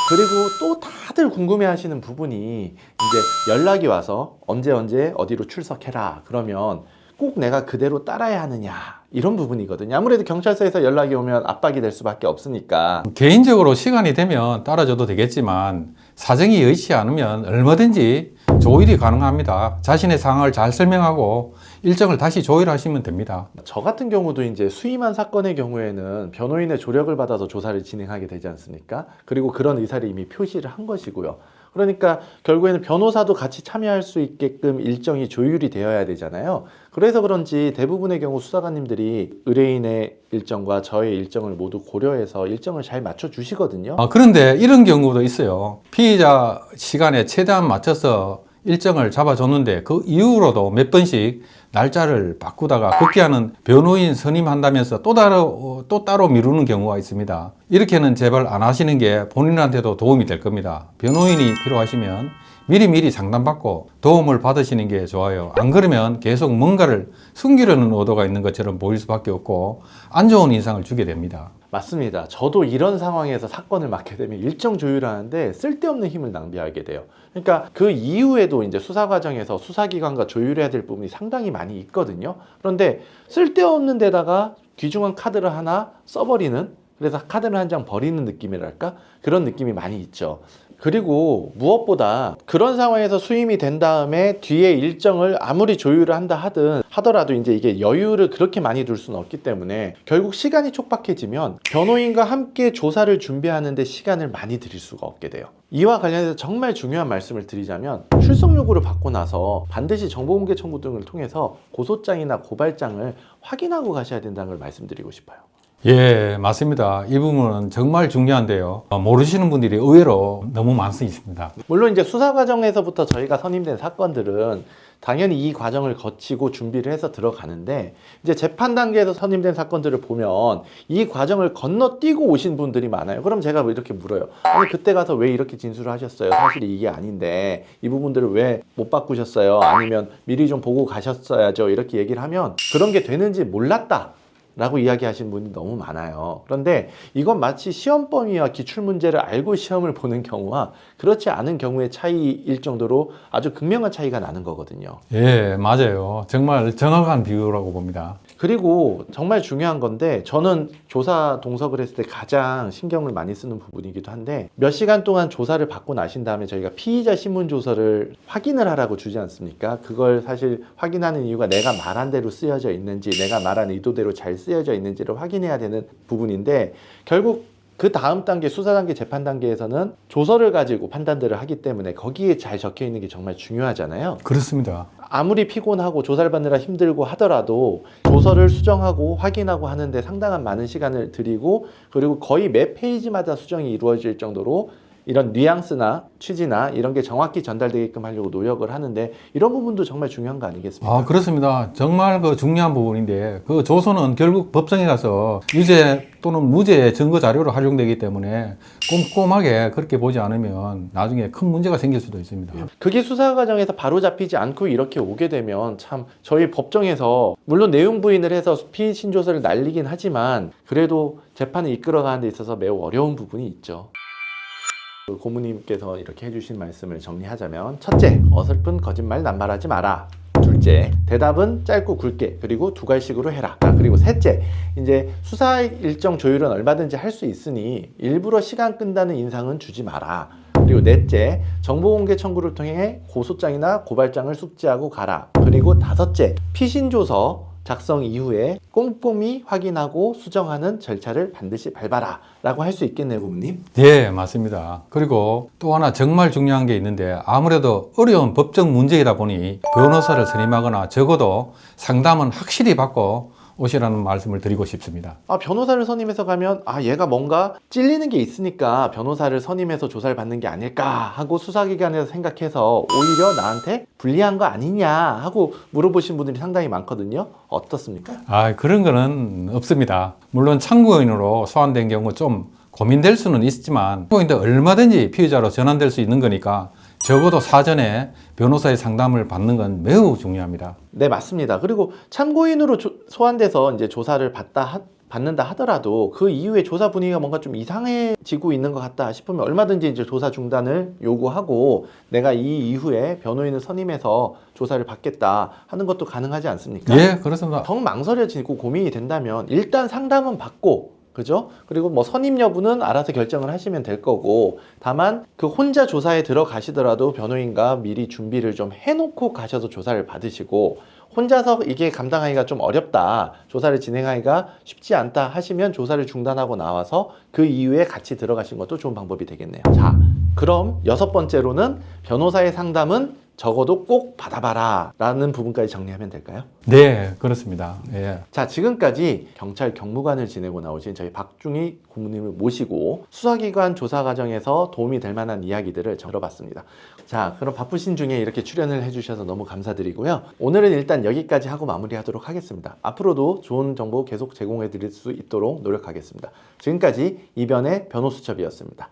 그리고 또 다들 궁금해하시는 부분이 이제 연락이 와서 언제 어디로 출석해라 그러면 꼭 내가 그대로 따라야 하느냐 이런 부분이거든요. 아무래도 경찰서에서 연락이 오면 압박이 될 수밖에 없으니까. 개인적으로 시간이 되면 따라줘도 되겠지만 사정이 여의치 않으면 얼마든지 조율이 가능합니다. 자신의 상황을 잘 설명하고 일정을 다시 조율하시면 됩니다. 저 같은 경우도 이제 수임한 사건의 경우에는 변호인의 조력을 받아서 조사를 진행하게 되지 않습니까? 그리고 그런 의사를 이미 표시를 한 것이고요. 그러니까 결국에는 변호사도 같이 참여할 수 있게끔 일정이 조율이 되어야 되잖아요. 그래서 그런지 대부분의 경우 수사관님들이 의뢰인의 일정과 저의 일정을 모두 고려해서 일정을 잘 맞춰주시거든요. 그런데 이런 경우도 있어요. 피의자 시간에 최대한 맞춰서 일정을 잡아줬는데 그 이후로도 몇 번씩 날짜를 바꾸다가 급기야는 변호인 선임한다면서 또 따로 미루는 경우가 있습니다. 이렇게는 제발 안 하시는 게 본인한테도 도움이 될 겁니다. 변호인이 필요하시면 미리미리 상담받고 도움을 받으시는 게 좋아요. 안 그러면 계속 뭔가를 숨기려는 의도가 있는 것처럼 보일 수밖에 없고 안 좋은 인상을 주게 됩니다. 맞습니다. 저도 이런 상황에서 사건을 맡게 되면 일정 조율하는데 쓸데없는 힘을 낭비하게 돼요. 그러니까 그 이후에도 이제 수사 과정에서 수사기관과 조율해야 될 부분이 상당히 많이 있거든요. 그런데 쓸데없는 데다가 귀중한 카드를 하나 써버리는, 그래서 카드를 한 장 버리는 느낌이랄까? 그런 느낌이 많이 있죠. 그리고 무엇보다 그런 상황에서 수임이 된 다음에 뒤에 일정을 아무리 조율을 한다 하더라도 이제 이게 여유를 그렇게 많이 둘 수는 없기 때문에 결국 시간이 촉박해지면 변호인과 함께 조사를 준비하는데 시간을 많이 들일 수가 없게 돼요. 이와 관련해서 정말 중요한 말씀을 드리자면 출석 요구를 받고 나서 반드시 정보공개 청구 등을 통해서 고소장이나 고발장을 확인하고 가셔야 된다는 걸 말씀드리고 싶어요. 예, 맞습니다. 이 부분은 정말 중요한데요. 모르시는 분들이 의외로 너무 많습니다. 물론 이제 수사 과정에서부터 저희가 선임된 사건들은 당연히 이 과정을 거치고 준비를 해서 들어가는데 이제 재판 단계에서 선임된 사건들을 보면 이 과정을 건너뛰고 오신 분들이 많아요. 그럼 제가 이렇게 물어요. 아니 그때 가서 왜 이렇게 진술을 하셨어요? 사실 이게 아닌데 이 부분들을 왜 못 바꾸셨어요? 아니면 미리 좀 보고 가셨어야죠. 이렇게 얘기를 하면 그런 게 되는지 몰랐다 라고 이야기하시는 분이 너무 많아요. 그런데 이건 마치 시험 범위와 기출문제를 알고 시험을 보는 경우와 그렇지 않은 경우의 차이일 정도로 아주 극명한 차이가 나는 거거든요. 예, 맞아요. 정말 정확한 비유라고 봅니다. 그리고 정말 중요한 건데 저는 조사 동석을 했을 때 가장 신경을 많이 쓰는 부분이기도 한데 몇 시간 동안 조사를 받고 나신 다음에 저희가 피의자 신문조서를 확인을 하라고 주지 않습니까? 그걸 사실 확인하는 이유가 내가 말한 대로 쓰여져 있는지 내가 말한 의도대로 잘 쓰여져 있는지를 확인해야 되는 부분인데 결국 그 다음 단계 수사 단계 재판 단계에서는 조서를 가지고 판단들을 하기 때문에 거기에 잘 적혀 있는 게 정말 중요하잖아요. 그렇습니다. 아무리 피곤하고 조사를 받느라 힘들고 하더라도 조서를 수정하고 확인하고 하는데 상당한 많은 시간을 들이고 그리고 거의 매 페이지마다 수정이 이루어질 정도로 이런 뉘앙스나 취지나 이런 게 정확히 전달되게끔 하려고 노력을 하는데 이런 부분도 정말 중요한 거 아니겠습니까? 그렇습니다. 정말 그 중요한 부분인데 그 조서는 결국 법정에 가서 유죄 또는 무죄의 증거 자료로 활용되기 때문에 꼼꼼하게 그렇게 보지 않으면 나중에 큰 문제가 생길 수도 있습니다. 그게 수사 과정에서 바로 잡히지 않고 이렇게 오게 되면 참 저희 법정에서 물론 내용 부인을 해서 피의 신조서를 날리긴 하지만 그래도 재판을 이끌어가는 데 있어서 매우 어려운 부분이 있죠. 고모님께서 이렇게 해주신 말씀을 정리하자면 첫째, 어설픈 거짓말 남발하지 마라. 둘째, 대답은 짧고 굵게 그리고 두 갈식으로 해라. 그리고 셋째, 이제 수사 일정 조율은 얼마든지 할 수 있으니 일부러 시간 끈다는 인상은 주지 마라. 그리고 넷째, 정보공개 청구를 통해 고소장이나 고발장을 숙지하고 가라. 그리고 다섯째, 피신조서 작성 이후에 꼼꼼히 확인하고 수정하는 절차를 반드시 밟아라 라고 할 수 있겠네요, 고모님. 예, 맞습니다. 그리고 또 하나 정말 중요한 게 있는데 아무래도 어려운 법적 문제이다 보니 변호사를 선임하거나 적어도 상담은 확실히 받고 오시라는 말씀을 드리고 싶습니다. 변호사를 선임해서 가면 얘가 뭔가 찔리는 게 있으니까 변호사를 선임해서 조사를 받는 게 아닐까 하고 수사기관에서 생각해서 오히려 나한테 불리한 거 아니냐 하고 물어보신 분들이 상당히 많거든요. 어떻습니까? 그런 거는 없습니다. 물론 참고인으로 소환된 경우 좀 고민될 수는 있지만 참고인도 얼마든지 피의자로 전환될 수 있는 거니까 적어도 사전에 변호사의 상담을 받는 건 매우 중요합니다. 네, 맞습니다. 그리고 참고인으로 소환돼서 이제 조사를 받다 받는다 하더라도 그 이후에 조사 분위기가 뭔가 좀 이상해지고 있는 것 같다 싶으면 얼마든지 이제 조사 중단을 요구하고 내가 이 이후에 변호인을 선임해서 조사를 받겠다 하는 것도 가능하지 않습니까? 예, 그렇습니다. 정 망설여지고 고민이 된다면 일단 상담은 받고, 그죠? 그리고 뭐 선임 여부는 알아서 결정을 하시면 될 거고, 다만 그 혼자 조사에 들어가시더라도 변호인과 미리 준비를 좀 해놓고 가셔서 조사를 받으시고, 혼자서 이게 감당하기가 좀 어렵다, 조사를 진행하기가 쉽지 않다 하시면 조사를 중단하고 나와서 그 이후에 같이 들어가신 것도 좋은 방법이 되겠네요. 자, 그럼 6번째로는 변호사의 상담은 적어도 꼭 받아봐라 라는 부분까지 정리하면 될까요? 네, 그렇습니다. 예. 자, 지금까지 경찰 경무관을 지내고 나오신 저희 박중희 고문님을 모시고 수사기관 조사 과정에서 도움이 될 만한 이야기들을 들어봤습니다. 자, 그럼 바쁘신 중에 이렇게 출연을 해주셔서 너무 감사드리고요. 오늘은 일단 여기까지 하고 마무리하도록 하겠습니다. 앞으로도 좋은 정보 계속 제공해 드릴 수 있도록 노력하겠습니다. 지금까지 이변의 변호수첩이었습니다.